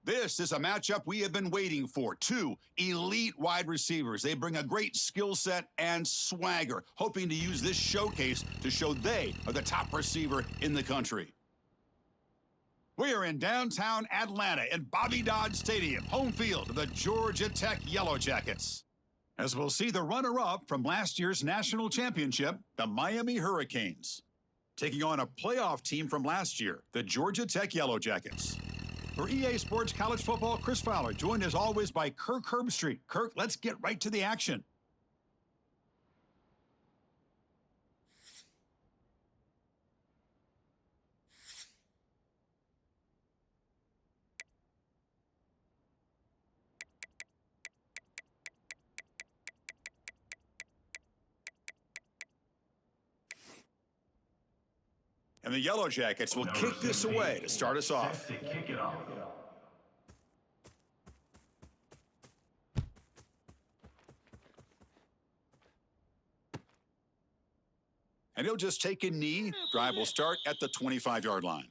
This is a matchup we have been waiting for. Two elite wide receivers. They bring a great skill set and swagger, hoping to use this showcase to show they are the top receiver in the country. We are in downtown Atlanta in Bobby Dodd Stadium, home field of the Georgia Tech Yellow Jackets. As we'll see the runner-up from last year's national championship, the Miami Hurricanes, taking on a playoff team from last year, the Georgia Tech Yellow Jackets. For EA Sports College Football, Chris Fowler, joined as always by Kirk Herbstreit. Kirk, let's get right to the action. And the Yellow Jackets will kick this away to start us off. And he'll just take a knee. Drive will start at the 25-yard line.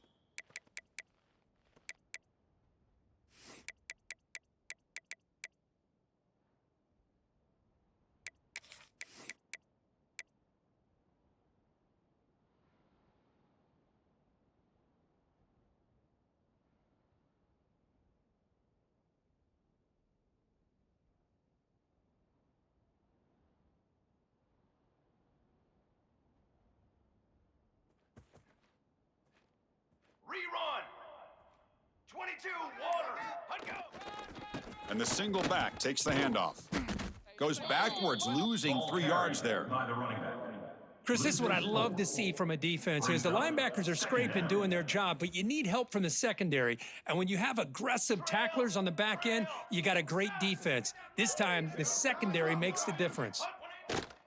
Rerun! 22, water, go! And the single back takes the handoff. Goes backwards, losing 3 yards there. Chris, this is what I love to see from a defense is the linebackers are scraping, doing their job, but you need help from the secondary. And when you have aggressive tacklers on the back end, you got a great defense. This time, the secondary makes the difference.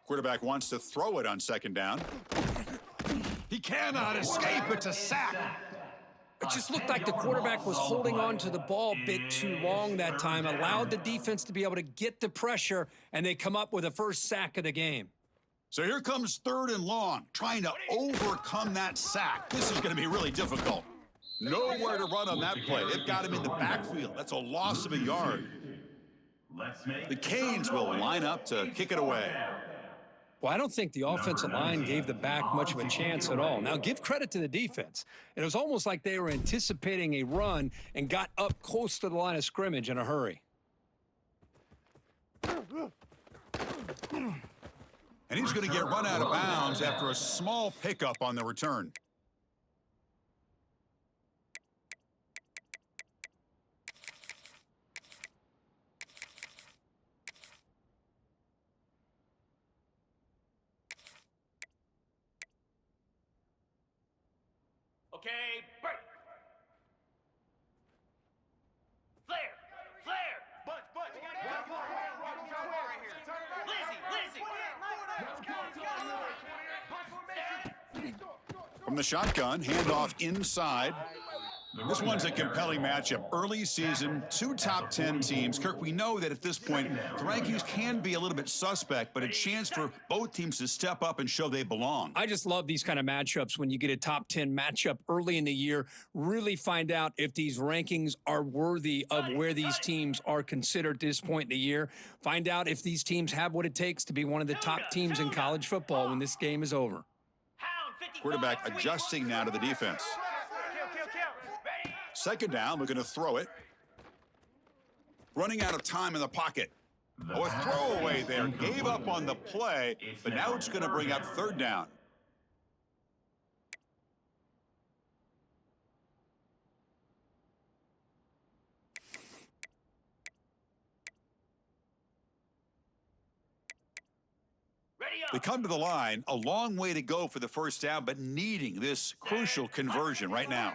Quarterback wants to throw it on second down. He cannot escape. It's a sack. It just looked like the quarterback was holding on to the ball a bit too long that time, allowed the defense to be able to get the pressure, and they come up with the first sack of the game. So here comes 3rd and long, trying to overcome that sack. This is going to be really difficult. Nowhere to run on that play. They've got him in the backfield. That's a loss of a yard. The Canes will line up to kick it away. Well, I don't think the offensive line gave the back much of a chance at all. Now, give credit to the defense. It was almost like they were anticipating a run and got up close to the line of scrimmage in a hurry. And he's going to get run out of bounds after a small pickup on the return. Okay, break. Flare, flare. Lizzie. From the shotgun, handoff inside. This one's a compelling matchup. Early season, 2 top 10 teams. Kirk, we know that at this point, the rankings can be a little bit suspect, but a chance for both teams to step up and show they belong. I just love these kind of matchups when you get a top 10 matchup early in the year. Really find out if these rankings are worthy of where these teams are considered at this point in the year. Find out if these teams have what it takes to be one of the top teams in college football when this game is over. Quarterback adjusting now to the defense. Second down, looking to throw it. Running out of time in the pocket. Oh, a throwaway there. Gave up on the play, but now it's going to bring up 3rd down. They come to the line, a long way to go for the first down, but needing this crucial conversion right now.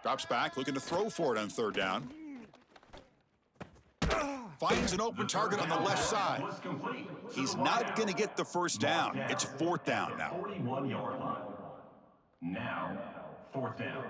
Drops back, looking to throw for it on 3rd down. finds an open target on the left side. He's not going to get the first down. It's fourth down now. 41-yard line. Now, fourth down.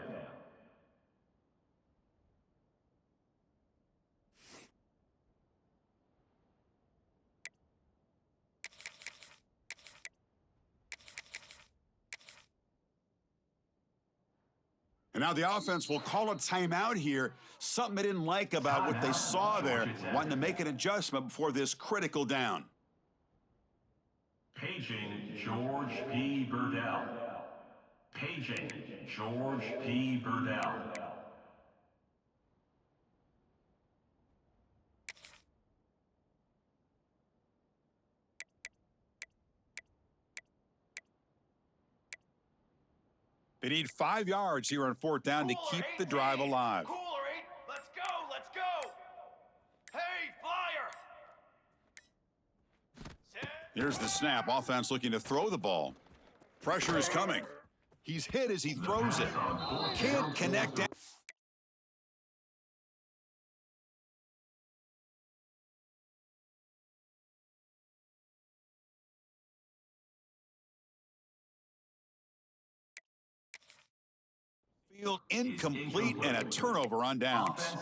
And now the offense will call a timeout here. Something they didn't like about what they saw there, wanting to make an adjustment before this critical down. Paging George P. Burdell. Paging George P. Burdell. They need 5 yards here on fourth down to keep the drive alive. Cooler 8. Let's go. Let's go. Hey, flyer. Set. Here's the snap. Offense looking to throw the ball. Pressure is coming. He's hit as he throws it. Can't connect. Field incomplete and a turnover on downs.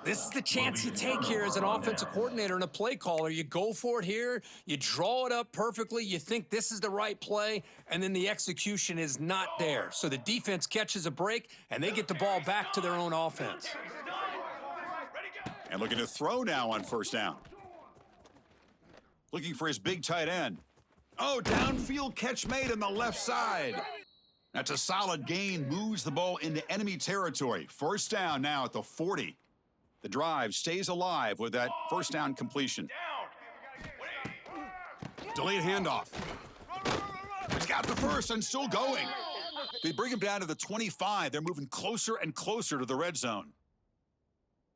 This is the chance you take here as an offensive coordinator and a play caller. You go for it here, you draw it up perfectly, you think this is the right play, and then the execution is not there. So the defense catches a break, and they get the ball back to their own offense. And looking to throw now on first down. Looking for his big tight end. Oh, downfield catch made on the left side. That's a solid gain, moves the ball into enemy territory. First down now at the 40. The drive stays alive with that first down completion. Delayed handoff. He's got the first and still going. They bring him down to the 25. They're moving closer and closer to the red zone.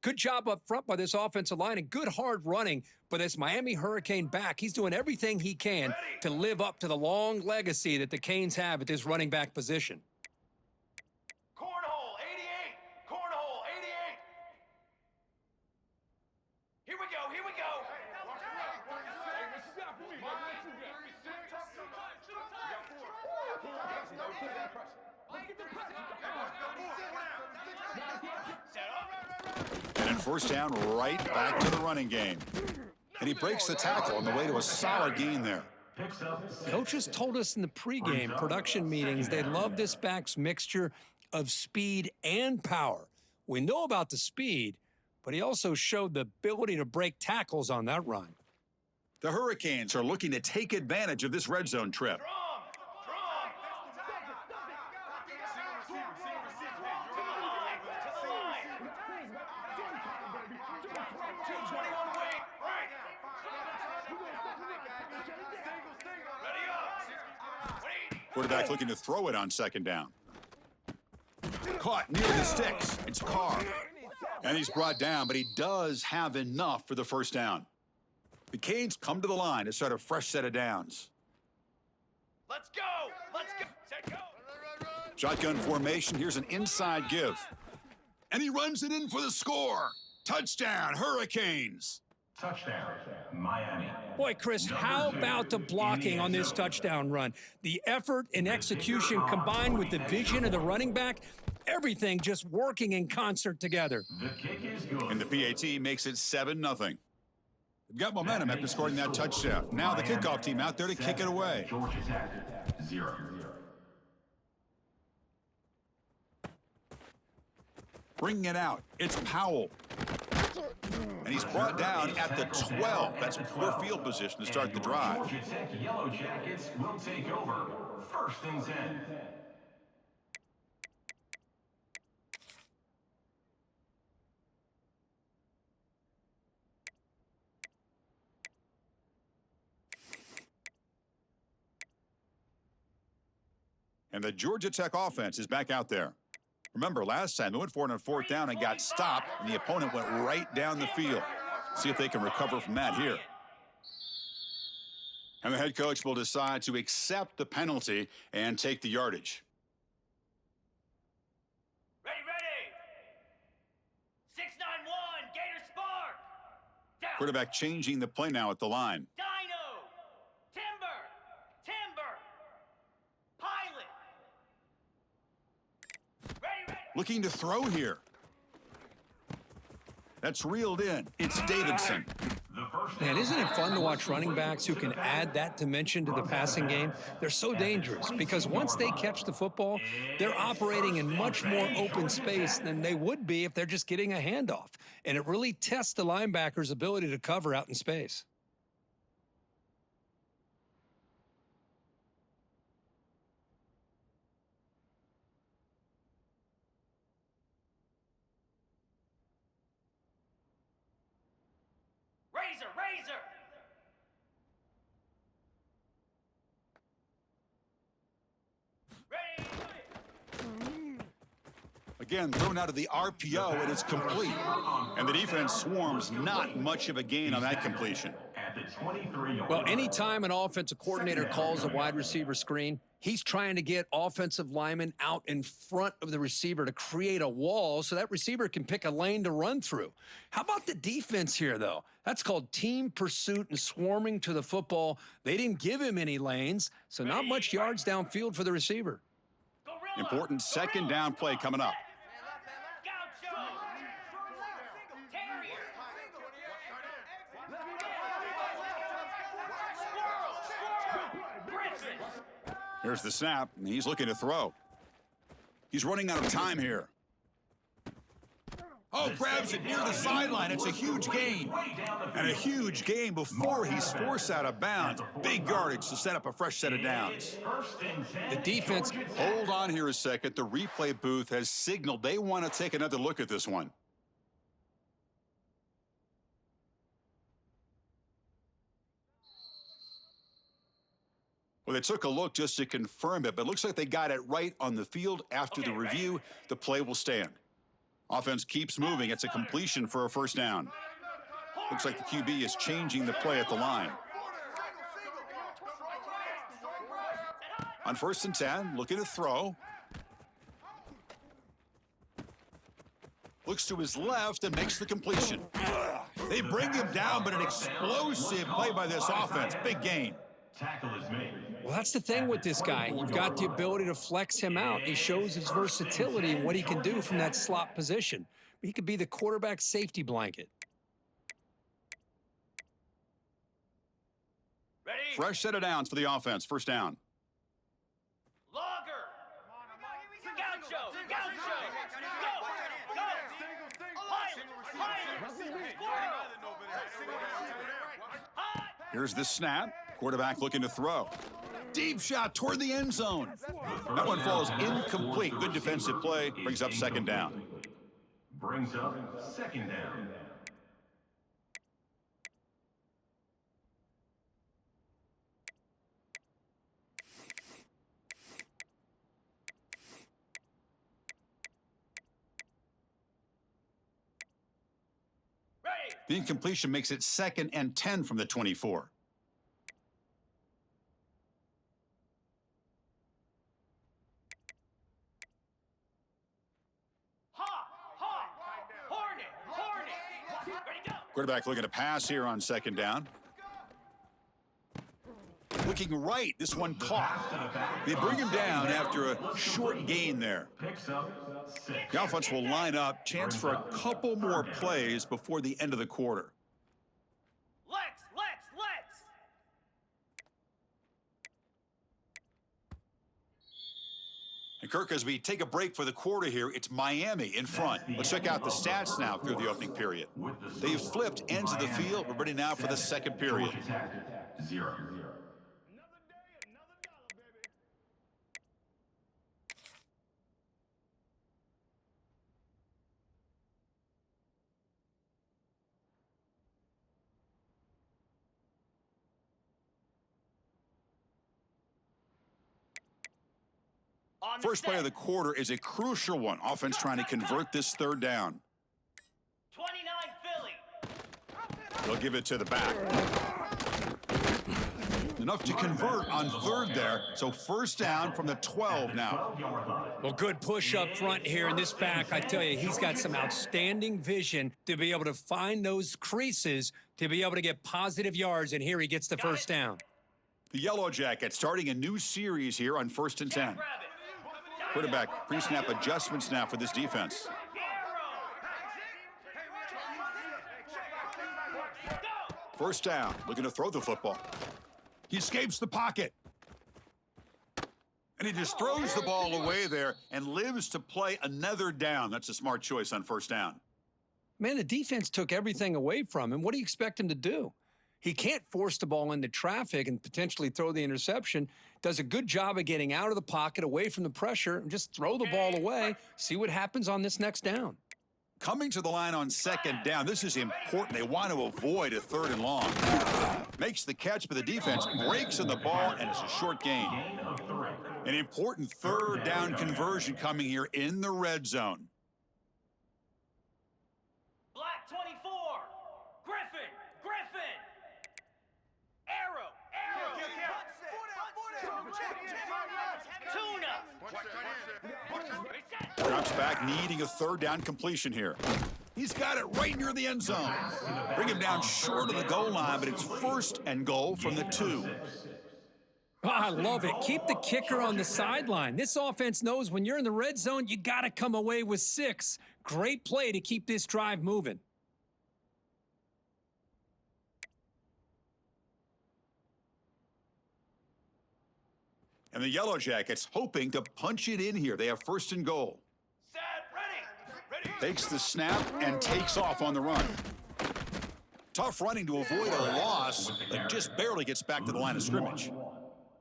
Good job up front by this offensive line and good hard running by this Miami Hurricane back. He's doing everything he can to live up to the long legacy that the Canes have at this running back position. Cornhole 88. Cornhole 88. Here we go. Here we go. Set up. And then first down right back to the running game. And he breaks the tackle on the way to a solid gain there. Coaches told us in the pregame production meetings they love this back's mixture of speed and power. We know about the speed, but he also showed the ability to break tackles on that run. The Hurricanes are looking to take advantage of this red zone trip. Quarterback looking to throw it on second down. Caught near the sticks. It's Carr. And he's brought down, but he does have enough for the first down. The Canes come to the line to start a fresh set of downs. Let's go. Let's go. Set go. Shotgun formation. Here's an inside give. And he runs it in for the score. Touchdown, Hurricanes. Touchdown, Miami. Boy, Chris, how about the blocking on this touchdown run? The effort and execution combined with the vision of the running back, everything just working in concert together. The kick is good. And the PAT makes it 7-0. They've got momentum after scoring that touchdown. Now the kickoff team out there to kick it away. Georgia Tech, 0. Bringing it out. It's Powell. And he's brought down at the 12. That's poor field position to start the drive. Georgia Tech Yellow Jackets will take over. First and 10. And the Georgia Tech offense is back out there. Remember, last time they went for it on fourth down and got stopped, and the opponent went right down the field. See if they can recover from that here. And the head coach will decide to accept the penalty and take the yardage. Ready, ready. 691, Gator Spark. Down. Quarterback changing the play now at the line. Dino. Timber. Timber. Pilot. Ready. Looking to throw here. That's reeled in. It's Davidson. Man, isn't it fun to watch running backs who can add that dimension to the passing game? They're so dangerous because once they catch the football, they're operating in much more open space than they would be if they're just getting a handoff. And it really tests the linebacker's ability to cover out in space. Razor. Ready. Again, thrown out of the RPO, and it's complete. And the defense swarms, not much of a gain on that completion. Well, anytime an offensive coordinator calls a wide receiver screen, he's trying to get offensive linemen out in front of the receiver to create a wall so that receiver can pick a lane to run through. How about the defense here, though? That's called team pursuit and swarming to the football. They didn't give him any lanes, so not much yards downfield for the receiver. Important second down play coming up. Here's the snap, and he's looking to throw. He's running out of time here. Oh, grabs it near the sideline. It's a huge gain. And a huge gain before he's forced out of bounds. Big yardage to set up a fresh set of downs. The defense. Hold on here a second. The replay booth has signaled they want to take another look at this one. Well, they took a look just to confirm it, but it looks like they got it right on the field. After the review, the play will stand. Offense keeps moving. It's a completion for a first down. Looks like the QB is changing the play at the line. On 1st and 10, looking to throw. Looks to his left and makes the completion. They bring him down, but an explosive play by this offense. Big gain. Tackle is made. Well, that's the thing with this guy. You've got the ability to flex him out. He shows his versatility and what he can do from that slot position. He could be the quarterback safety blanket. Ready. Fresh set of downs for the offense. First down. Logger. Gaucho. Go. Pilot. Hot. Here's the snap. Quarterback looking to throw. Deep shot toward the end zone. That one falls incomplete. Good defensive play. Brings up second down. Brings up second down. Ready. The incompletion makes it 2nd and 10 from the 24. Quarterback looking to pass here on second down. Looking right. This one caught. They bring him down after a short gain there. The offense will line up. Chance for a couple more plays before the end of the quarter. Let's. And Kirk, as we take a break for the quarter here, it's Miami in front. Let's check out the stats now through the opening period. They've flipped ends of the field. We're ready now for the second period. 0. First play of the quarter is a crucial one. Offense trying to convert this third down. 29 Philly. They'll give it to the back. Enough to convert on third there. So first down from the 12 now. 12-yard line. Well, good push up front here in this back. I tell you, he's got some outstanding vision to be able to find those creases to be able to get positive yards, and here he gets the first down. The Yellow Jackets starting a new series here on 1st and 10. Quarterback pre-snap adjustments now for this defense. First down, looking to throw the football. He escapes the pocket. And he just throws the ball away there and lives to play another down. That's a smart choice on first down. Man, the defense took everything away from him. What do you expect him to do? He can't force the ball into traffic and potentially throw the interception. Does a good job of getting out of the pocket, away from the pressure, and just throw the ball away. See what happens on this next down. Coming to the line on second down, this is important. They want to avoid a 3rd and long. Makes the catch, but the defense breaks in the ball, and it's a short gain. Gain of 3. An important 3rd down conversion coming here in the red zone. Black 24. Griffin. Arrow. Drops back, needing a 3rd down completion here. He's got it right near the end zone. Bring him down short of the goal line, but it's 1st and goal from the 2. Oh, I love it. Keep the kicker on the sideline. This offense knows when you're in the red zone, you got to come away with 6. Great play to keep this drive moving. And the Yellow Jackets hoping to punch it in here. They have 1st and goal. Set. Ready. Takes the snap and takes off on the run. Tough running to avoid a loss, but just barely gets back to the line of scrimmage.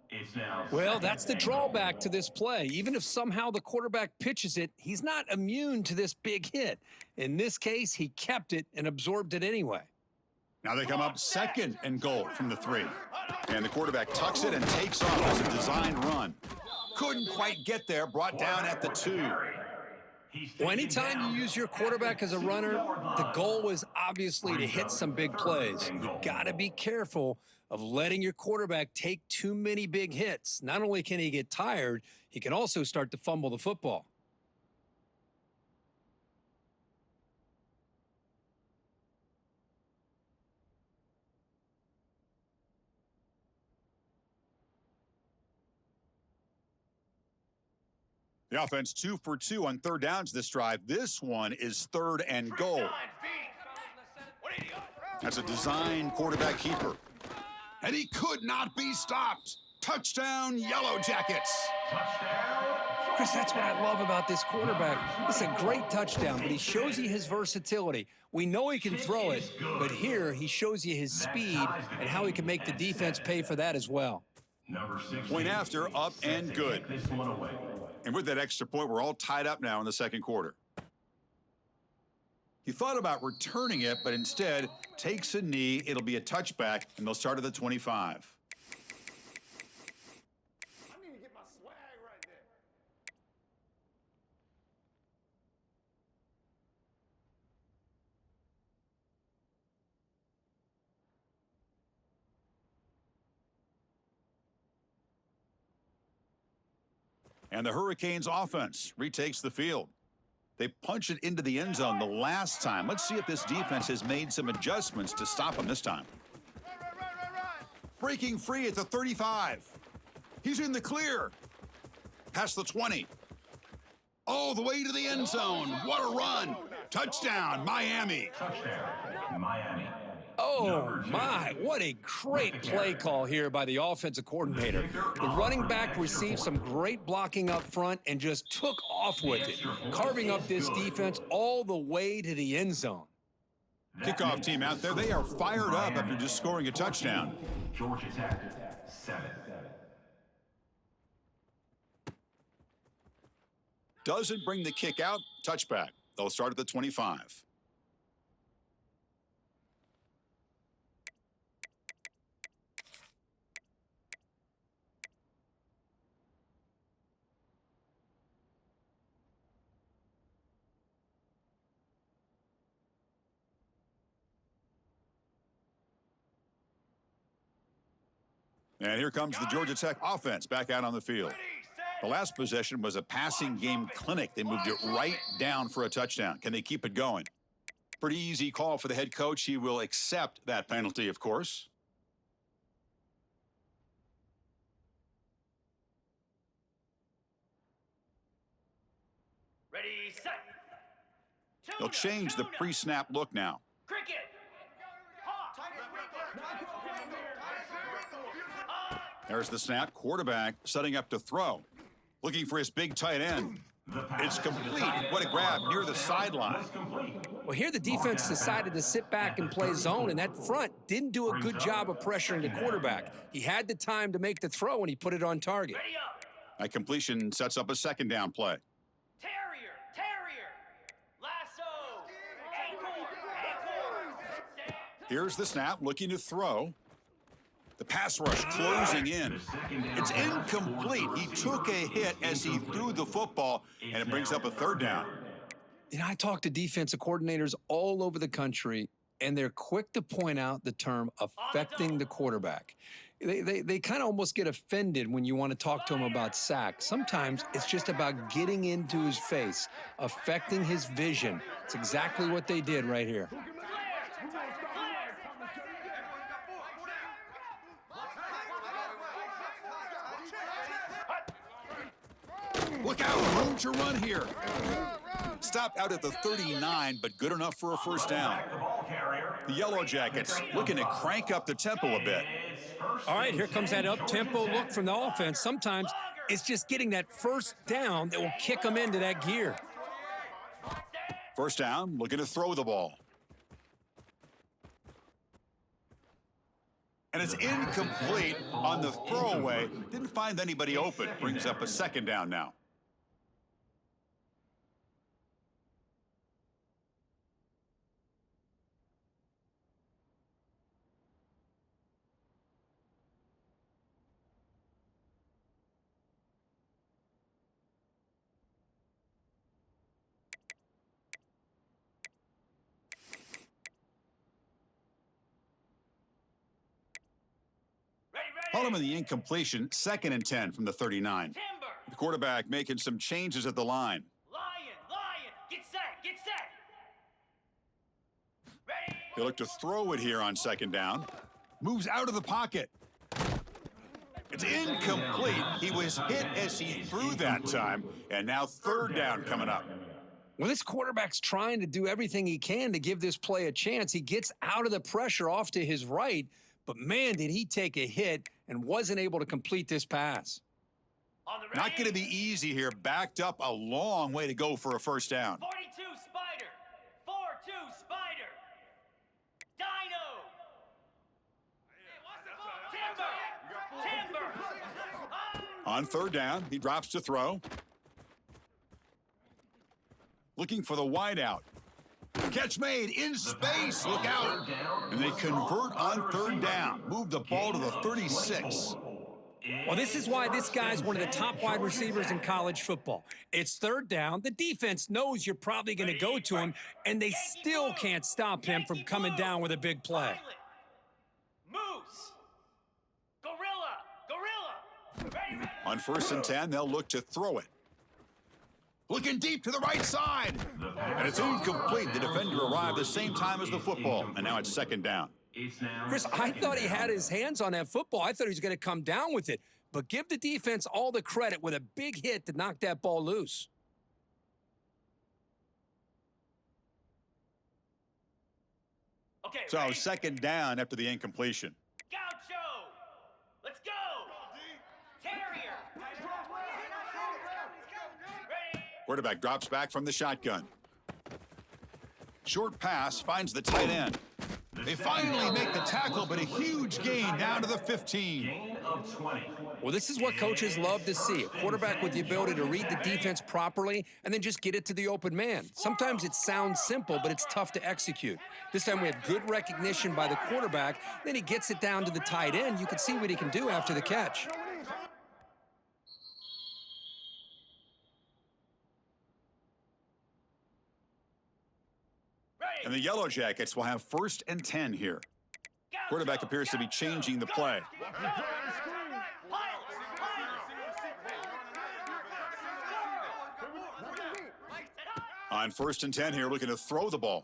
It's now Well, that's the drawback to this play. Even if somehow the quarterback pitches it, he's not immune to this big hit. In this case, he kept it and absorbed it anyway. Now they come up 2nd and goal from the 3. And the quarterback tucks it and takes off as a designed run. Couldn't quite get there, brought down at the 2. Well, anytime you use your quarterback as a runner, the goal is obviously to hit some big plays. You got to be careful of letting your quarterback take too many big hits. Not only can he get tired, he can also start to fumble the football. The offense 2 for 2 on 3rd downs this drive. This one is 3rd and goal. That's a design quarterback keeper. And he could not be stopped. Touchdown, Yellow Jackets. Chris, that's what I love about this quarterback. It's a great touchdown, but he shows you his versatility. We know he can throw it, but here he shows you his speed and how he can make the defense pay for that as well. Point after, up and good. And with that extra point, we're all tied up now in the 2nd quarter. He thought about returning it, but instead takes a knee. It'll be a touchback, and they'll start at the 25. I need to get my swag right there. And the Hurricanes offense retakes the field. They punch it into the end zone the last time. Let's see if this defense has made some adjustments to stop them this time. Breaking free at the 35. He's in the clear. Past the 20. All the way to the end zone. What a run. Touchdown, Miami. Touchdown, Miami. Oh, my, what a great play call here by the offensive coordinator. The running back received some great blocking up front and just took off with it, carving up this defense all the way to the end zone. Kickoff team out there, they are fired up after just scoring a touchdown. Georgia Tech, 7. Doesn't bring the kick out, touchback. They'll start at the 25. And here comes the Georgia Tech offense back out on the field. Ready, The set. last possession was a passing game clinic. They moved it right down for a touchdown. Can they keep it going? Pretty easy call for the head coach. He will accept that penalty, of course. Ready, set. They'll change the pre-snap look now. Cricket. Hawk. There's the snap. Quarterback setting up to throw. Looking for his big tight end. It's complete. What a grab near the sideline. Well, here the defense decided to sit back and play zone, and that front didn't do a good job of pressuring the quarterback. He had the time to make the throw, and he put it on target. Ready up. That completion sets up a second down play. Terrier. Terrier. Lasso. Ankle. Stand. Here's the snap, looking to throw. The pass rush closing in. It's incomplete. He took a hit as he threw the football, and it brings up a third down. You know, I talk to defensive coordinators all over the country, and they're quick to point out the term affecting the quarterback. They kind of almost get offended when you want to talk to them about sacks. Sometimes it's just about getting into his face, affecting his vision. It's exactly what they did right here. Look out, room to run here. Stopped out at the 39, but good enough for a first down. The Yellow Jackets looking to crank up the tempo a bit. All right, here comes that up-tempo look from the offense. Sometimes it's just getting that first down that will kick them into that gear. First down, looking to throw the ball. And it's incomplete on the throwaway. Didn't find anybody open. Brings up a second down now. Following the incompletion, 2nd and 10 from the 39. Timber. The quarterback making some changes at the line. Lion. Get set. Get set. Ready. He'll look to throw it here on second down. Moves out of the pocket. It's incomplete. He was hit as he threw that time, and now third down coming up. Well, this quarterback's trying to do everything he can to give this play a chance. He gets out of the pressure off to his right, but man, did he take a hit and wasn't able to complete this pass. On the ready. Not going to be easy here. Backed up a long way to go for a first down. 42 Spider. 4-2 Spider. Dino. Timber. On third down, he drops to throw. Looking for the wideout. Catch made in space. Look out. And they convert on third down. Move the ball to the 36. Well, this is why this guy's one of the top wide receivers in college football. It's third down. The defense knows you're probably going to go to him, and they still can't stop him from coming down with a big play. Moose. Gorilla. Ready. On 1st and 10, they'll look to throw it. Looking deep to the right side. And it's incomplete. The defender arrived the same time as the football, and now it's second down. Chris, I thought he had his hands on that football. I thought he was going to come down with it. But give the defense all the credit with a big hit to knock that ball loose. Okay. So ready? second down after the incompletion. Gaucho. Let's go. Terrier. Ready. Quarterback drops back from the shotgun. Short pass finds the tight end. They finally make the tackle, but a huge gain down to the 15. Gain of 20. Well, this is what coaches love to see. A quarterback with the ability to read the defense properly and then just get it to the open man. Sometimes it sounds simple, but it's tough to execute. This time we have good recognition by the quarterback. Then he gets it down to the tight end. You can see what he can do after the catch. Ready. And the Yellow Jackets will have 1st and 10 here. Gaucho. Quarterback appears to be changing the play. Go. On 1st and 10 here, looking to throw the ball.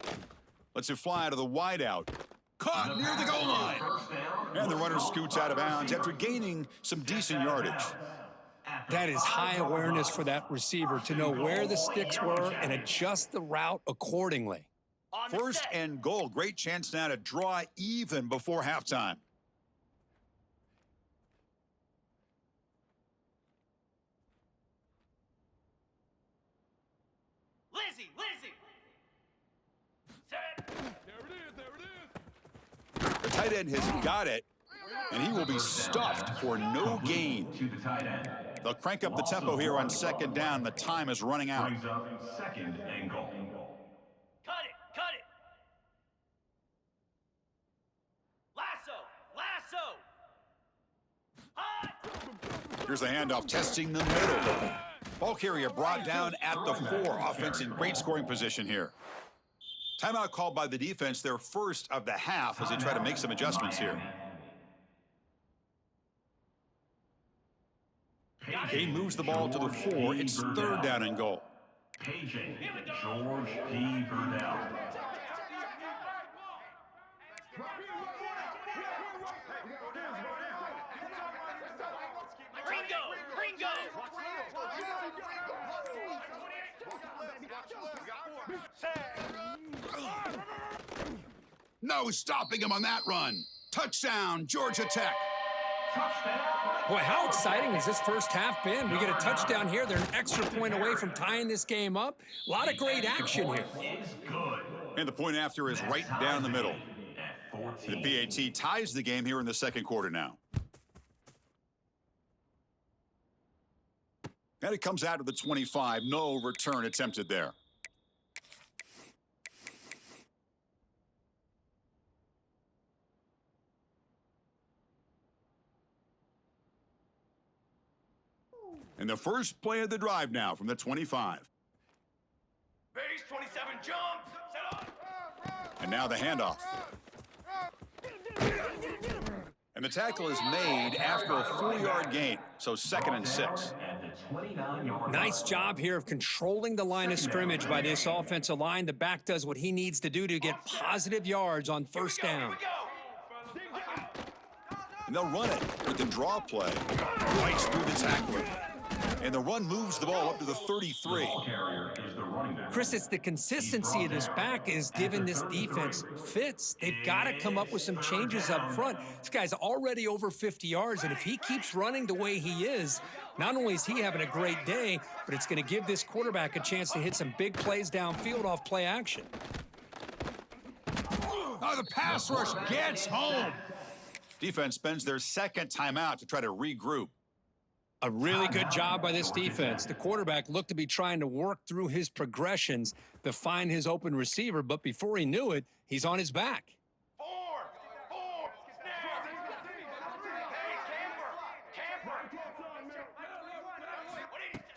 Lets it fly to the wide out. Caught near the goal line. And the runner scoots out of bounds after gaining some decent yardage. That is high awareness for that receiver to know where the sticks were and adjust the route accordingly. On the 1st set. and goal. Great chance now to draw even before halftime. Lizzie. Set. The tight end has got it, and he will be stuffed for no gain. To the tight end. They'll crank up the tempo here on 2nd down. The time is running out. Brings up 2nd and goal. Cut it. Lasso. Hot. Here's the handoff, testing the middle. Ball carrier brought down at the 4. Offense in great scoring position here. Timeout called by the defense, their first of the half, as they try to make some adjustments here. Kane moves the ball to the 4. It's 3rd down and goal. Paging George P. Burdell. Ringo. No stopping him on that run. Touchdown, Georgia Tech. Boy, how exciting has this first half been? We get a touchdown here. They're an extra point away from tying this game up. A lot of great action here. Is good. And the point after is right down the middle. At 14. The PAT ties the game here in the 2nd quarter now. And it comes out to the 25. No return attempted there. And the first play of the drive now from the 25. Base 27 jump. Set on. And now the handoff. And the tackle is made after a 4-yard gain, so 2nd and 6. At the 29-yard Nice job here of controlling the line of scrimmage by this offensive line. The back does what he needs to do to get positive yards on 1st down. And they'll run it with the draw play. Bites through the tackler. And the run moves the ball up to the 33. carrier is the running back. Chris, it's the consistency of this back is giving this defense fits. They've got to come up with some changes up front. This guy's already over 50 yards, and if he keeps running the way he is, not only is he having a great day, but it's going to give this quarterback a chance to hit some big plays downfield off play action. Oh, the pass rush gets home. Defense spends their 2nd timeout to try to regroup. A really good job by this defense. The quarterback looked to be trying to work through his progressions to find his open receiver, but before he knew it, he's on his back. 4. Snap. Hey,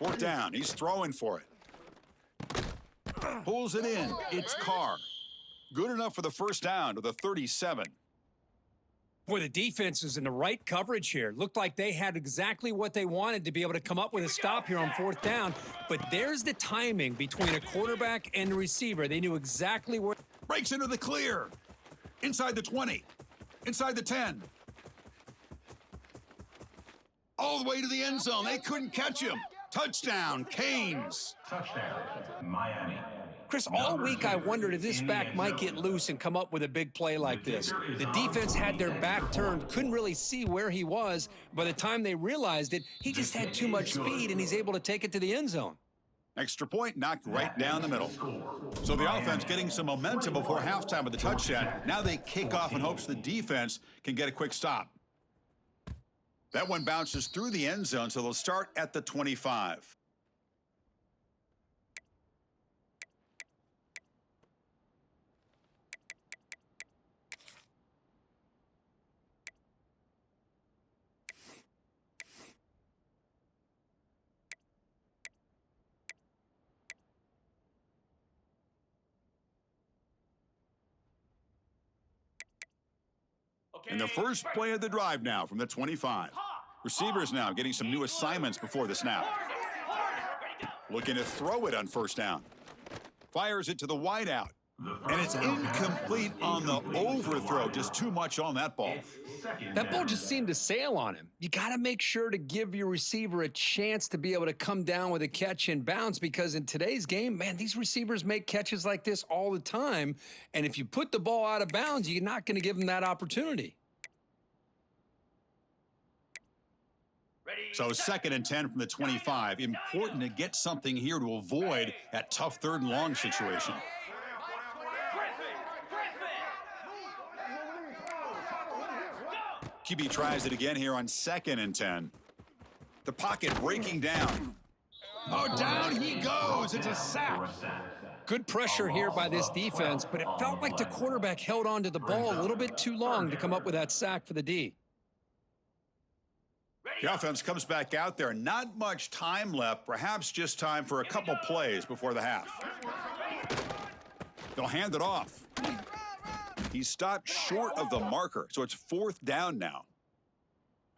camper. 4th down. He's throwing for it. Pulls it in. It's Carr. Good enough for the 1st down to the 37. Boy, the defense is in the right coverage here. Looked like they had exactly what they wanted to be able to come up with a stop here on 4th down. But there's the timing between a quarterback and the receiver. They knew exactly where. Breaks into the clear. Inside the 20. Inside the 10. All the way to the end zone. They couldn't catch him. Touchdown, Canes. Touchdown, Miami. Chris, all week I wondered if this back might get loose and come up with a big play like this. The defense had their back turned, couldn't really see where he was. By the time they realized it, he just had too much speed, and he's able to take it to the end zone. Extra point knocked right down the middle. So the offense getting some momentum before halftime with the touchdown. Now they kick off in hopes the defense can get a quick stop. That one bounces through the end zone, so they'll start at the 25. And the first play of the drive now from the 25. Receivers now getting some new assignments before the snap. Looking to throw it on 1st down. Fires it to the wideout. The And it's first down pass incomplete is on the incomplete to the overthrow. wide. Just too much on that ball. It's second That ball down. just seemed to sail on him. You got to make sure to give your receiver a chance to be able to come down with a catch and bounce, because in today's game, man, these receivers make catches like this all the time. And if you put the ball out of bounds, you're not going to give them that opportunity. Ready, So set. 2nd and 10 from the 25. Important to get something here to avoid that tough 3rd and long situation. QB tries it again here on 2nd and 10. The pocket breaking down. Oh, down he goes. It's a sack. For a sack. Good pressure here by this defense, but it felt like the quarterback held on to the ball a little bit too long to come up with that sack for the D. The offense comes back out there. Not much time left. Perhaps just time for a couple plays before the half. They'll hand it off. He stopped short of the marker, so it's 4th down now.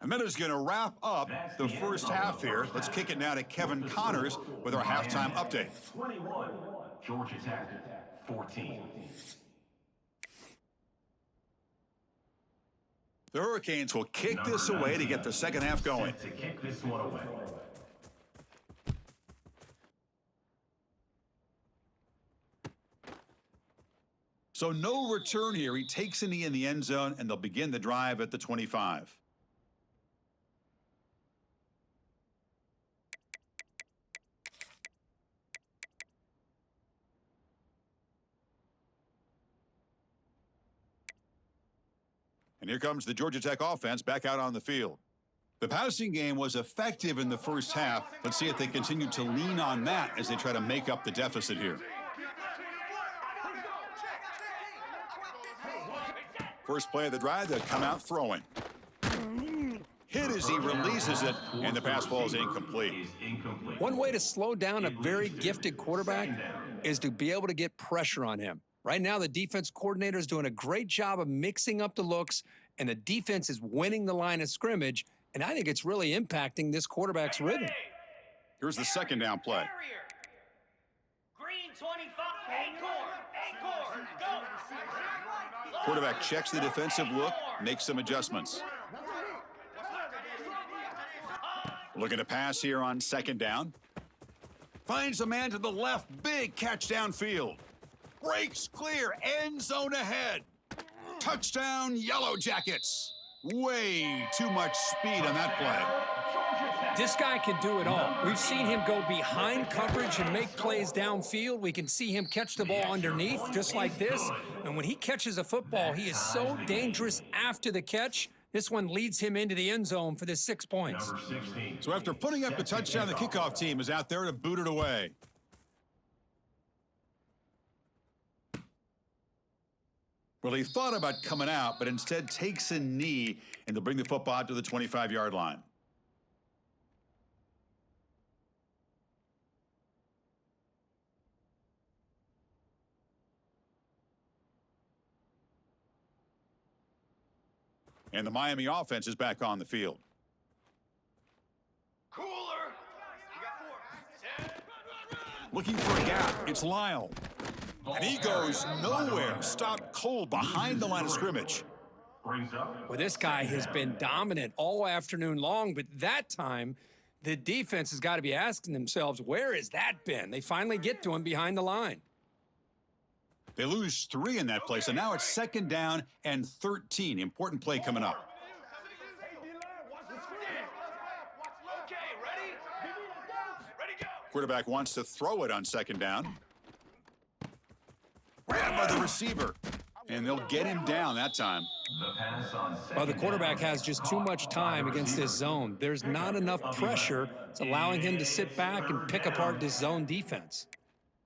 And that is going to wrap up the first half here. Let's kick it now to Kevin Connors with our halftime update. 21, Georgia Tech 14. The Hurricanes will kick this away to get the second half going. Set to kick this one away. So no return here. He takes a knee in the end zone, and they'll begin the drive at the 25. And here comes the Georgia Tech offense back out on the field. The passing game was effective in the first half. Let's see if they continue to lean on that as they try to make up the deficit here. First play of the drive, they'll come out throwing. Hit as he releases it, and the pass ball is incomplete. Is incomplete. One way to slow down a very gifted quarterback is to be able to get pressure on him. Right now, the defense coordinator is doing a great job of mixing up the looks, and the defense is winning the line of scrimmage, and I think it's really impacting this quarterback's rhythm. Here's the second down play. Green 25, Acorn, go. Quarterback checks the defensive look, makes some adjustments. Looking to pass here on second down. Finds a man to the left, big catch downfield. Breaks clear, end zone ahead. Touchdown, Yellow Jackets. Way too much speed on that play. This guy can do it all. We've seen him go behind coverage and make plays downfield. We can see him catch the ball underneath, just like this. And when he catches a football, he is so dangerous after the catch. This one leads him into the end zone for the 6 points. Number 16. So after putting up the touchdown, the kickoff team is out there to boot it away. Well, he thought about coming out, but instead takes a knee, and they'll bring the football out to the 25-yard line. And the Miami offense is back on the field. Cooler. You got 4. Set. Looking for a gap. It's Lyle. And he goes nowhere. Stopped cold behind the line of scrimmage. Brings up. Well, this guy has been dominant all afternoon long, but that time, the defense has got to be asking themselves, where has that been? They finally get to him behind the line. They lose 3 in that play, so now it's second down and 13. Important play coming up. Okay, ready? Ready, go. Quarterback wants to throw it on second down. Grabbed by the receiver. And they'll get him down that time. The pass on second Well, the quarterback down. has just too much time against this zone. There's not enough pressure. It's allowing him to sit back and pick apart this zone defense.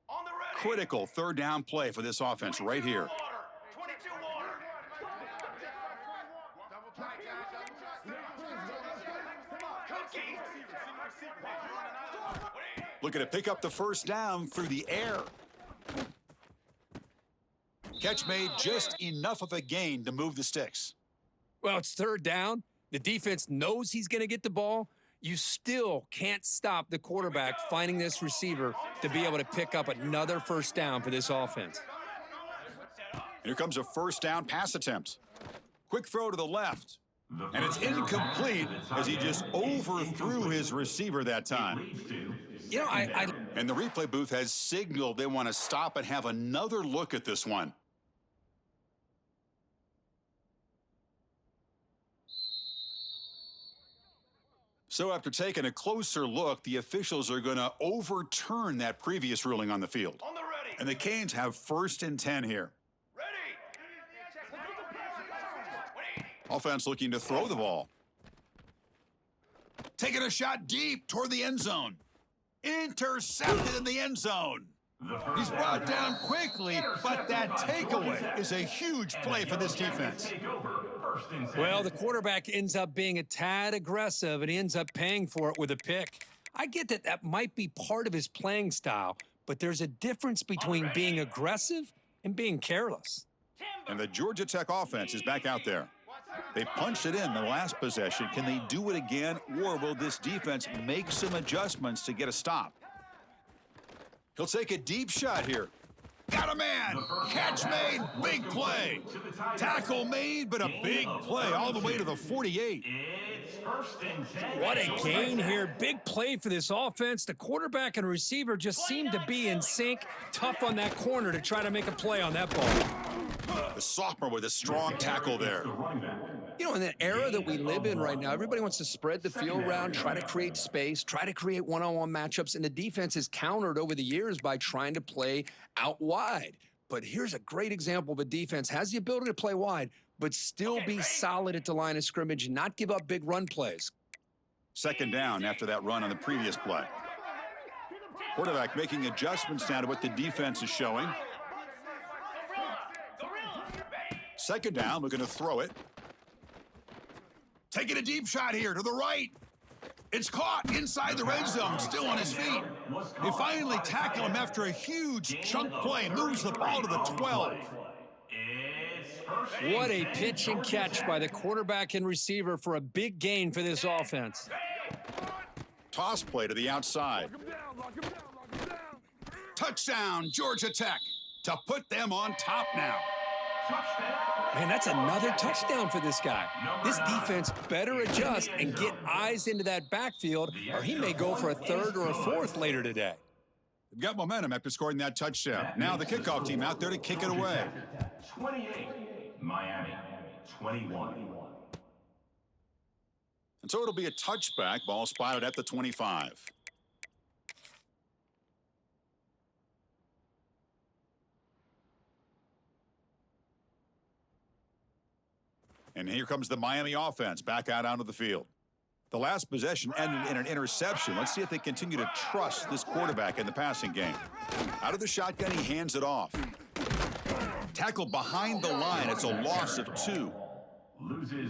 On the ready. Critical third down play for this offense right here. Water. 22 water. Cookie. Looking to pick up the first down through the air. Catch made, just enough of a gain to move the sticks. Well, it's third down. The defense knows he's going to get the ball. you still can't stop the quarterback finding this receiver to be able to pick up another first down for this offense. Here comes a first down pass attempt. Quick throw to the left. And it's incomplete as he just overthrew his receiver that time. You know, And the replay booth has signaled they want to stop and have another look at this one. So after taking a closer look, the officials are going to overturn that previous ruling on the field. On the ready. And the Canes have 1st and 10 here. Ready. Offense looking to throw the ball. Taking a shot deep toward the end zone. Intercepted in the end zone. He's brought down quickly, but that takeaway is a huge play for this defense. Well, the quarterback ends up being a tad aggressive, and he ends up paying for it with a pick. I get that that might be part of his playing style, but there's a difference between being aggressive and being careless. And the Georgia Tech offense is back out there. They punched it in the last possession. Can they do it again, or will this defense make some adjustments to get a stop? He'll take a deep shot here. Got a man. Catch made. Big play. Tackle made, but a big play all the way to the 48. What a gain here. Big play for this offense. The quarterback and receiver just seem to be in sync. Tough on that corner to try to make a play on that ball. The sophomore with a strong tackle there. You know, in that era that we live in right now, everybody wants to spread the field around, try to create space, try to create one-on-one matchups, and the defense is countered over the years by trying to play out wide. But here's a great example of a defense has the ability to play wide, but still be solid at the line of scrimmage and not give up big run plays. 2nd down after that run on the previous play. Quarterback making adjustments now to what the defense is showing. 2nd down, looking to throw it. Taking a deep shot here to the right. It's caught inside the red zone, still on his feet. They finally tackle him after a huge chunk play, moves the ball to the 12. What a pitch and catch by the quarterback and receiver for a big gain for this offense. Toss play to the outside. Touchdown, Georgia Tech, to put them on top now. Man, that's another touchdown for this guy. This defense better adjust and get eyes into that backfield, or he may go for a 3rd or a 4th later today. They've got momentum after scoring that touchdown. Now the kickoff team out there to kick it away. 28, Miami, 21. And so it'll be a touchback, ball spotted at the 25. And here comes the Miami offense back out onto the field. The last possession ended in an interception. Let's see if they continue to trust this quarterback in the passing game. Out of the shotgun, he hands it off. Tackled behind the line. It's a loss of 2.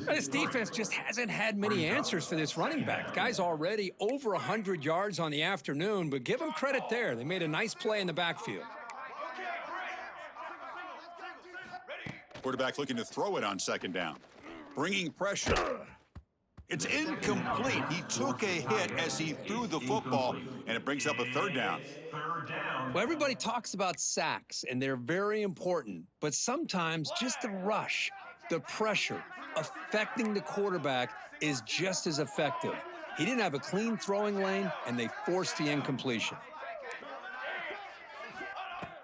This defense just hasn't had many answers for this running back. The guy's already over 100 yards on the afternoon, but give him credit there. They made a nice play in the backfield. Quarterback looking to throw it on 2nd down. Bringing pressure. It's incomplete. He took a hit as he threw the football, and it brings up a 3rd down. Well, everybody talks about sacks, and they're very important, but sometimes just the rush, the pressure, affecting the quarterback is just as effective. He didn't have a clean throwing lane, and they forced the incompletion.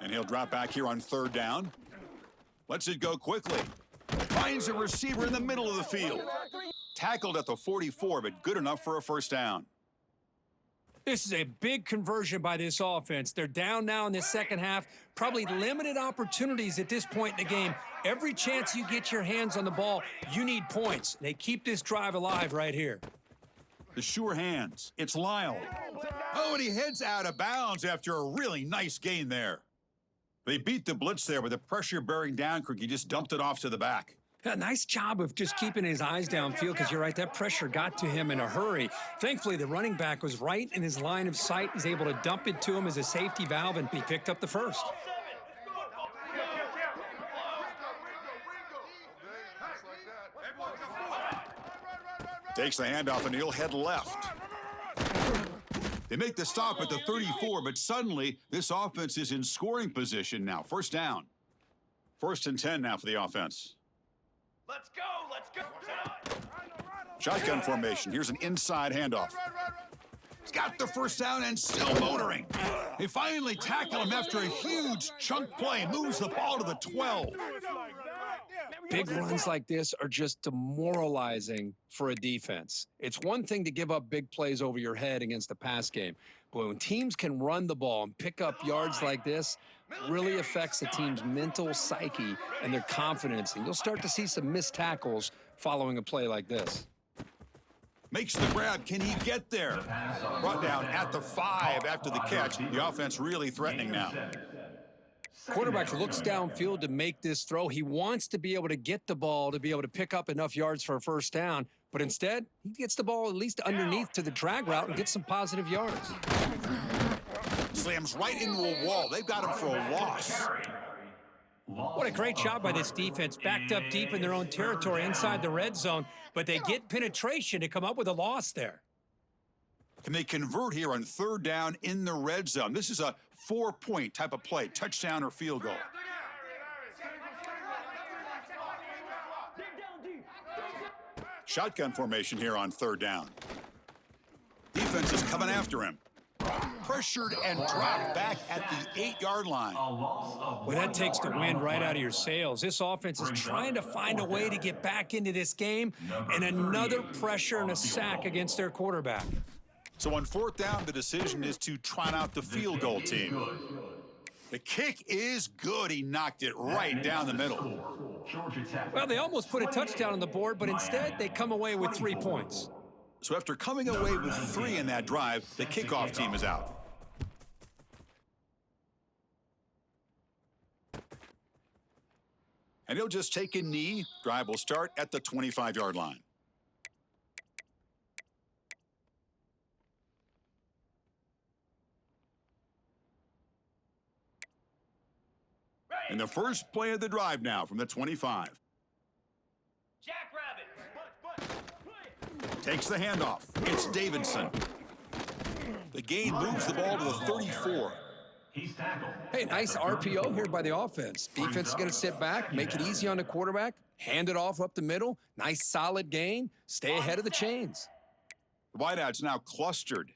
And he'll drop back here on 3rd down. Lets it go quickly. Finds a receiver in the middle of the field. Tackled at the 44, but good enough for a 1st down. This is a big conversion by this offense. They're down now in the second half. Probably limited opportunities at this point in the game. Every chance you get your hands on the ball, you need points. They keep this drive alive right here. The sure hands. It's Lyle. Oh, and he heads out of bounds after a really nice gain there. They beat the blitz there with the pressure bearing down. He just dumped it off to the back. A nice job of just keeping his eyes downfield because you're right, that pressure got to him in a hurry. Thankfully, the running back was right in his line of sight. He's able to dump it to him as a safety valve, and he picked up the 1st. Takes the handoff, and he'll head left. They make the stop at the 34, but suddenly this offense is in scoring position now. First down. 1st and 10 now for the offense. Let's go, let's go. Shotgun formation. Here's an inside handoff. He's got the first down and still motoring. They finally tackle him after a huge chunk play. Moves the ball to the 12. Big runs like this are just demoralizing for a defense. It's one thing to give up big plays over your head against the pass game, but when teams can run the ball and pick up yards like this, really affects the team's mental psyche and their confidence, and you'll start to see some missed tackles following a play like this. Makes the grab. Can he get there? Brought down at the 5 after the catch. The offense really threatening now. Quarterback looks downfield to make this throw. He wants to be able to get the ball to be able to pick up enough yards for a first down, but instead, he gets the ball at least underneath to the drag route and gets some positive yards. Slams right into a wall. They've got him for a loss. What a great job by this defense, backed up deep in their own territory inside the red zone, but they get penetration to come up with a loss there. Can they convert here on 3rd down in the red zone? This is a 4-point type of play, touchdown or field goal. Shotgun formation here on 3rd down. Defense is coming after him. Pressured and dropped back at the 8-yard line. Well, that takes the wind right out of your sails. This offense is trying to find a way to get back into this game, and another pressure and a sack against their quarterback. So on 4th down, the decision is to trot out the field goal team. The kick is good. He knocked it right down the middle. Well, they almost put a touchdown on the board, but instead they come away with 3 points. So after coming away with 3 in that drive, the kickoff team is out. And he'll just take a knee. Drive will start at the 25-yard line. And the first play of the drive now from the 25. Jackrabbit. Takes the handoff. It's Davidson. The gain moves the ball to the 34. He's tackled. Hey, nice RPO here by the offense. Defense is going to sit back, make it easy on the quarterback, hand it off up the middle. Nice, solid gain. Stay ahead of the chains. The wideout's now clustered.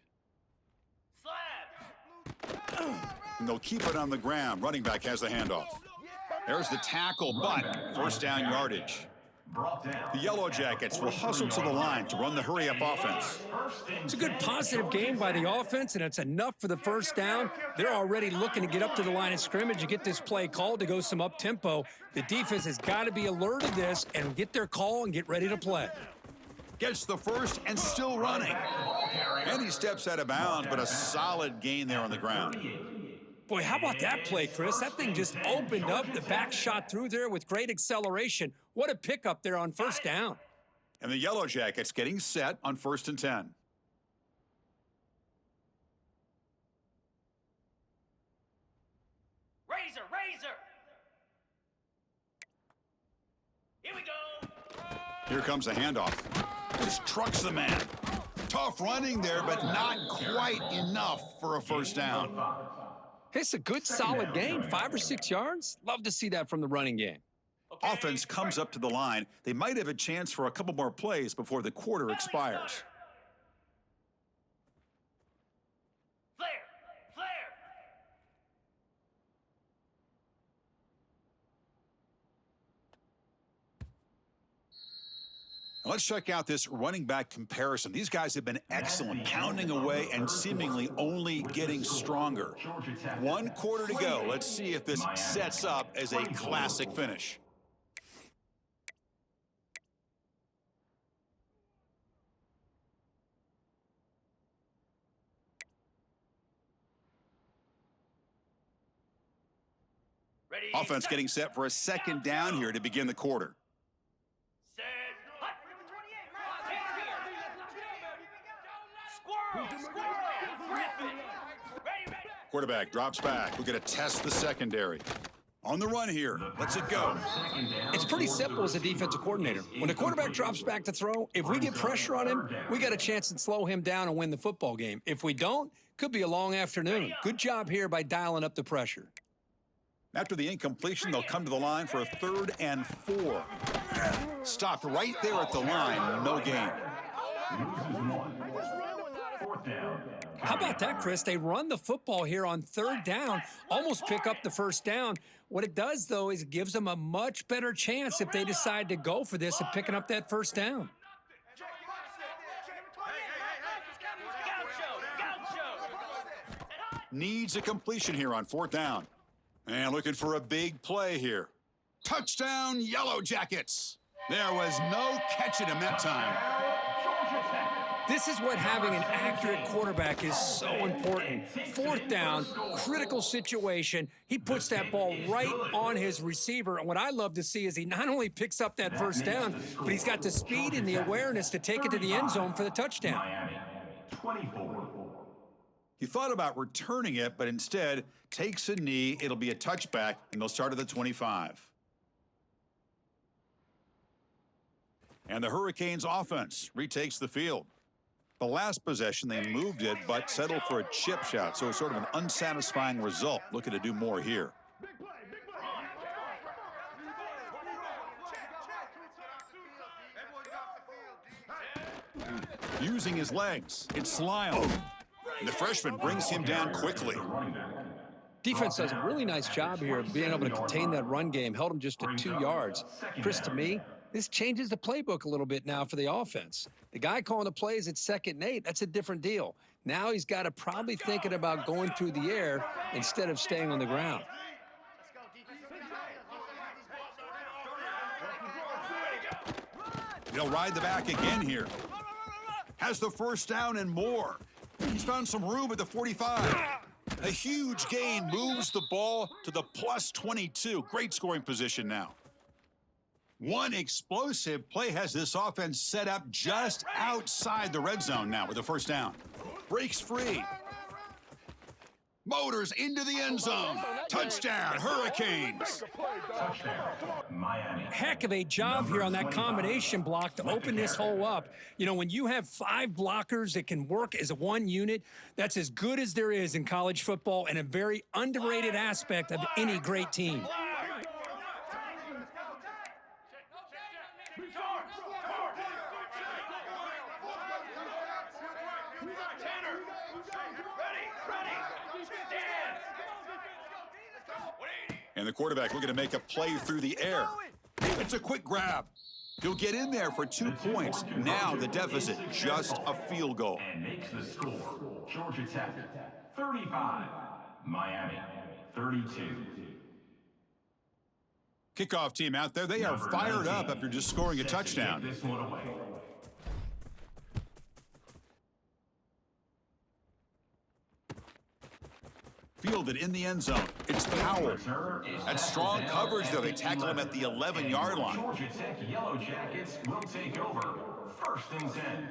Slab. And they'll keep it on the ground. Running back has the handoff. There's the tackle, but first down yardage. The Yellow Jackets will hustle to the line to run the hurry-up offense. It's a good positive game by the offense, and it's enough for the first down. They're already looking to get up to the line of scrimmage and get this play called to go some up-tempo. The defense has got to be alert of this and get their call and get ready to play. Gets the first and still running. And he steps out of bounds, but a solid gain there on the ground. Boy, how about that play, Chris? That thing just opened up. The back shot through there with great acceleration. What a pickup there on first down. And the Yellow Jackets getting set on 1st and 10. Razor, razor. Here we go. Here comes a handoff. Just trucks the man. Tough running there, but not quite enough for a first down. It's a good, solid game, 5 or 6 yards. Love to see that from the running game. Okay. Offense comes up to the line. They might have a chance for a couple more plays before the quarter expires. Flare, flare. Now let's check out this running back comparison. These guys have been excellent, pounding away and seemingly only getting stronger. 1 quarter to go. Let's see if this sets up as a classic finish. Ready. Offense getting set for a second down here to begin the quarter. Set. Hut. Squirrel, squirrel. Griffin. Ready, ready. Quarterback drops back. We're going to test the secondary. On the run here. Let's it go. It's pretty simple as a defensive coordinator. When the quarterback drops back to throw, if we get pressure on him, we got a chance to slow him down and win the football game. If we don't, Could be a long afternoon. Good job here by dialing up the pressure. After the incompletion, they'll come to the line for a 3rd and 4. Stopped right there at the line, no gain. Loses 1. 4th down. How about that, Chris? They run the football here on 3rd down, almost pick up the 1st down. What it does, though, is it gives them a much better chance if they decide to go for this of picking up that 1st down. Needs a completion here on 4th down. And looking for a big play here. Touchdown, Yellow Jackets. There was no catching him that time. This is what having an accurate quarterback is so important. 4th down, critical situation. He puts that ball right on his receiver. And what I love to see is he not only picks up that 1st down, but he's got the speed and the awareness to take it to the end zone for the touchdown. Miami, 24. He thought about returning it, but instead takes a knee. It'll be a touchback, and they'll start at the 25. And the Hurricanes offense retakes the field. The last possession, they moved it, but settled for a chip shot, so it's sort of an unsatisfying result. Looking to do more here. Using his legs, it's Lyle. And the freshman brings him down quickly. Defense does a really nice job here of being able to contain that run game, held him just to 2 yards. Chris, to me, this changes the playbook a little bit now for the offense. The guy calling the plays at 2nd and 8, that's a different deal. Now he's got to probably thinking about going through the air instead of staying on the ground. He'll ride the back again here. Has the 1st down and more. He's found some room at the 45. A huge gain moves the ball to the plus 22. Great scoring position now. One explosive play has this offense set up just outside the red zone now with the 1st down. Breaks free. Motors into the end zone. Touchdown, Hurricanes. Touchdown, Miami. Heck of a job here on that combination block to open this hole up. You know, when you have 5 blockers that can work as one unit, that's as good as there is in college football and a very underrated aspect of any great team. And the quarterback looking to make a play through the air. It's a quick grab. He'll get in there for 2 points. Now the deficit, just a field goal. And makes the score. Georgia Tech, 35. Miami, 32. Kickoff team out there, they are fired up after just scoring a touchdown. This one away. Fielded in the end zone. It's Powell. That's strong coverage, though. They tackle him at the 11-yard line. Georgia Tech Yellow Jackets will take over. 1st and 10.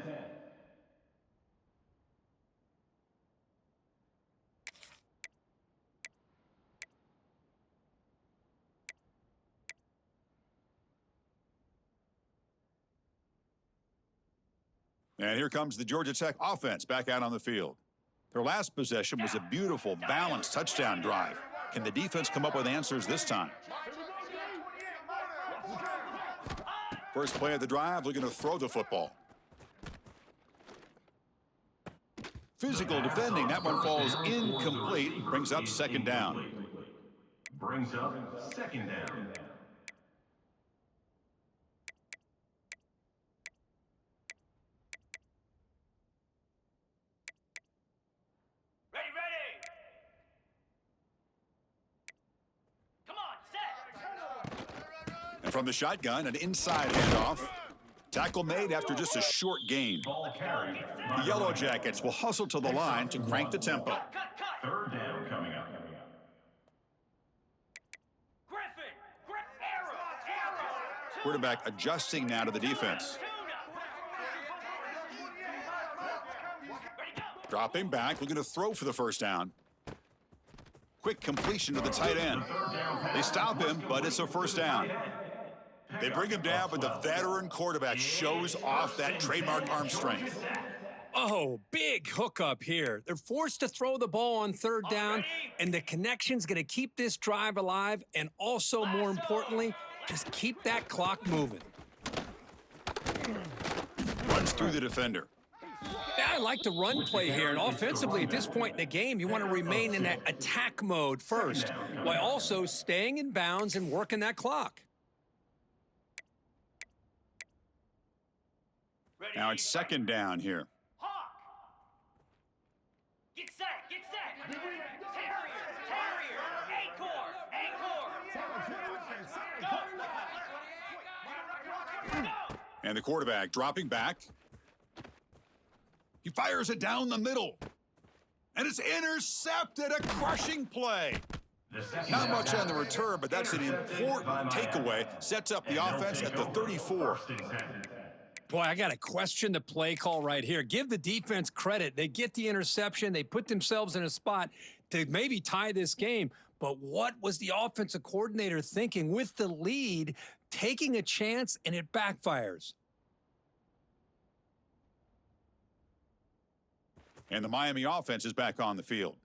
And here comes the Georgia Tech offense back out on the field. Their last possession was a beautiful, balanced touchdown drive. Can the defense come up with answers this time? First play of the drive, looking to throw the football. Physical defending, that one falls incomplete, brings up 2nd down. Brings up 2nd down. And from the shotgun, an inside handoff. Tackle made after just a short gain. Ball carried. The Yellow Jackets will hustle to the line to crank the tempo. 3rd down coming up. Quarterback adjusting now to the defense. Dropping back, looking to throw for the 1st down. Quick completion to the tight end. They stop him, but it's a 1st down. They bring him down, but the veteran quarterback shows off that trademark arm strength. Oh, big hookup here. They're forced to throw the ball on third down, and the connection's going to keep this drive alive, and also, more importantly, just keep that clock moving. Runs through the defender. Yeah, I like the run play here, and offensively at this point in the game, you want to remain in that attack mode first, while also staying in bounds and working that clock. Now it's second down here. Hawk! Get set! Get set! Terrier! Acorn! Go! And the quarterback dropping back. He fires it down the middle. And it's intercepted, a crushing play. Not much on the return, but that's an important takeaway. Sets up the offense at the 34. Boy, I got to question the play call right here. Give the defense credit. They get the interception. They put themselves in a spot to maybe tie this game. But what was the offensive coordinator thinking with the lead, taking a chance, and it backfires? And the Miami offense is back on the field.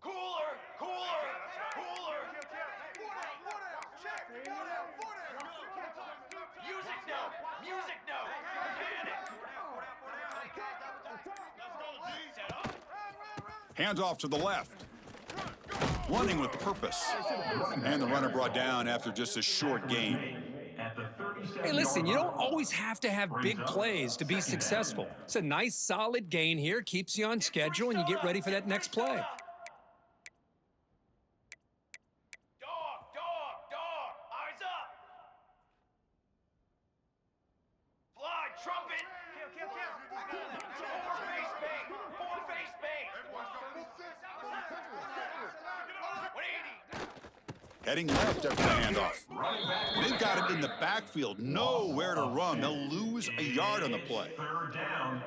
Cooler! Music note! Hands off to the left. Running with purpose. And the runner brought down after just a short gain. Hey, listen, you don't always have to have big plays to be successful. It's a nice, solid gain here, keeps you on schedule, and you get ready for that next play. Dog! Eyes up! Fly, trumpet! Four face bait! 180! Heading left after the handoff. They've got him in the backfield. Nowhere to run. They'll lose a yard on the play. Third down.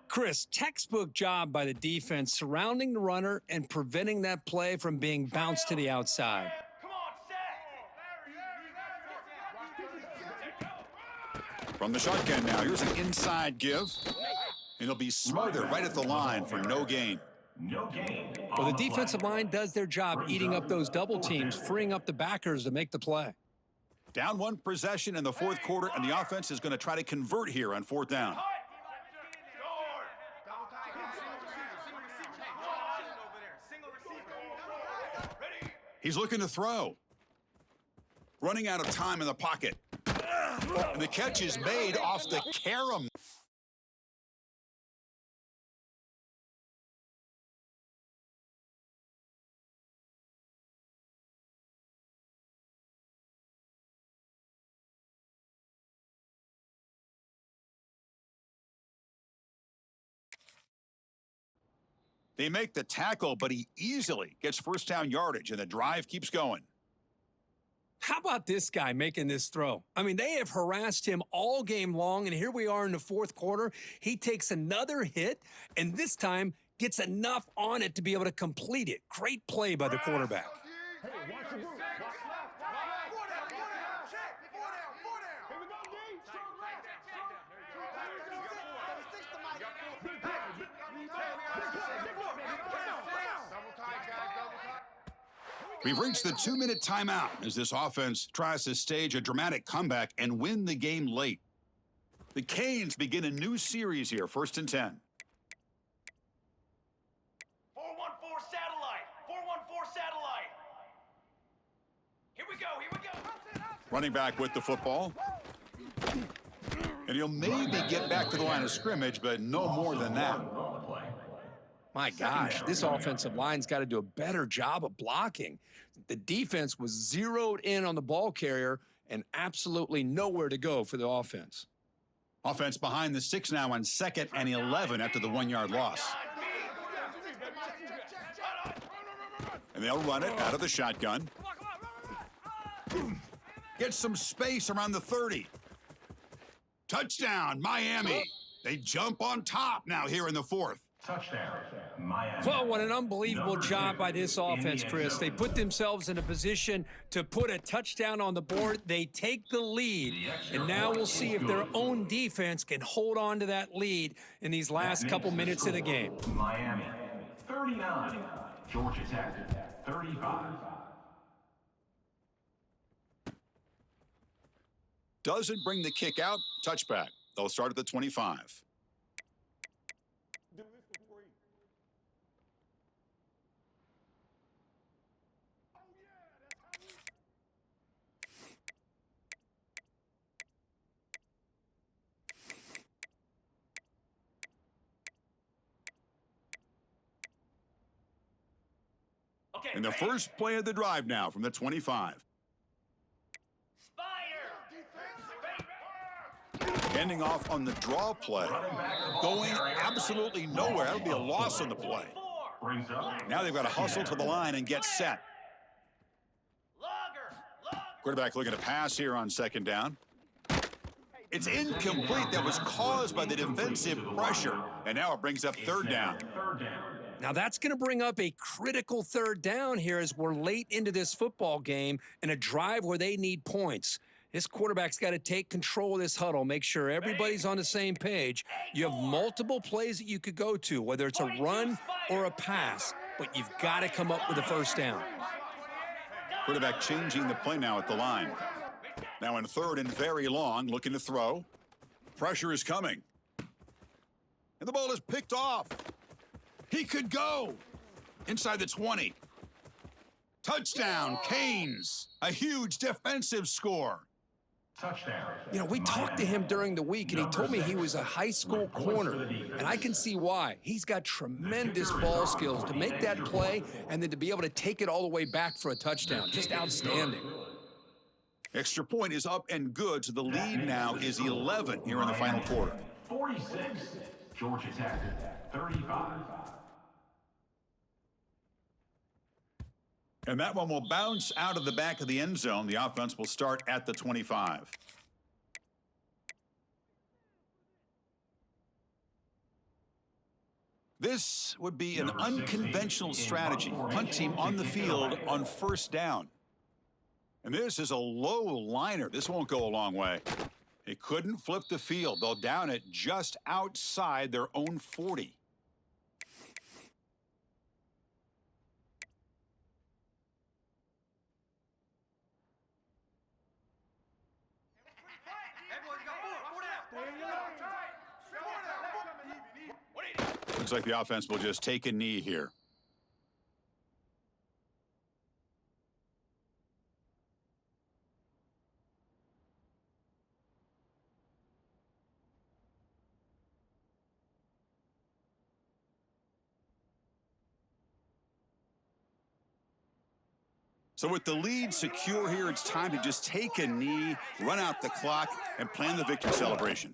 Chris, textbook job by the defense surrounding the runner and preventing that play from being bounced to the outside. Come on, set! From the shotgun now, here's an inside give. And it'll be smothered right at the line for no gain. No gain. Well, the defensive line does their job eating up those double teams, freeing up the backers to make the play. Down one possession in the fourth quarter, and the offense is going to try to convert here on fourth down. He's looking to throw. Running out of time in the pocket. And the catch is made off the carom. They make the tackle, but he easily gets first down yardage, and the drive keeps going. How about this guy making this throw? I mean, they have harassed him all game long, and here we are in the fourth quarter. He takes another hit, and this time gets enough on it to be able to complete it. Great play by the quarterback. We've reached the 2-minute timeout as this offense tries to stage a dramatic comeback and win the game late. The Canes begin a new series here, 1st and 10. 414 satellite! 414 satellite! Here we go! Running back with the football. And he'll maybe get back to the line of scrimmage, but no more than that. My gosh, this offensive line's got to do a better job of blocking. The defense was zeroed in on the ball carrier and absolutely nowhere to go for the offense. Offense behind the 6 now on 2nd and 11 after the 1-yard loss. And they'll run it out of the shotgun. Get some space around the 30. Touchdown, Miami. They jump on top now here in the 4th. Touchdown, Miami. Well, what an unbelievable Number job 2 by this in the offense, end Chris. zone. They put themselves in a position to put a touchdown on the board. They take the lead, and now we'll see if their own defense can hold on to that lead in these last couple minutes of the game. Miami 39, Georgia Tech 35. Doesn't bring the kick out. Touchback. They'll start at the 25. Okay, And the ready? first play of the drive now from the 25. Spire! Ending off on the draw play. Going absolutely nowhere. That'll be a loss on the play. Brings up. Now they've got to hustle to the line and get set. Logger! Quarterback looking to pass here on second down. It's incomplete. That was caused by the defensive pressure. And now it brings up third down. Third down. Now, that's going to bring up a critical third down here as we're late into this football game and a drive where they need points. This quarterback's got to take control of this huddle, make sure everybody's on the same page. You have multiple plays that you could go to, whether it's a run or a pass, but you've got to come up with a first down. Quarterback changing the play now at the line. Now in third and very long, looking to throw. Pressure is coming. And the ball is picked off. He could go inside the 20. Touchdown, Canes. A huge defensive score. Touchdown. You know, we talked to him during the week, and he told me he was a high school corner, and I can see why. He's got tremendous ball skills to make that play and then to be able to take it all the way back for a touchdown. Just outstanding. Extra point is up and good, so the lead now is 11 here in the final quarter. 46, Georgia Tech 35. And that one will bounce out of the back of the end zone. The offense will start at the 25. This would be an unconventional strategy. Punt team on the field on first down. And this is a low liner. This won't go a long way. They couldn't flip the field. They'll down it just outside their own 40. Looks like the offense will just take a knee here. So with the lead secure here, it's time to just take a knee, run out the clock, and plan the victory celebration.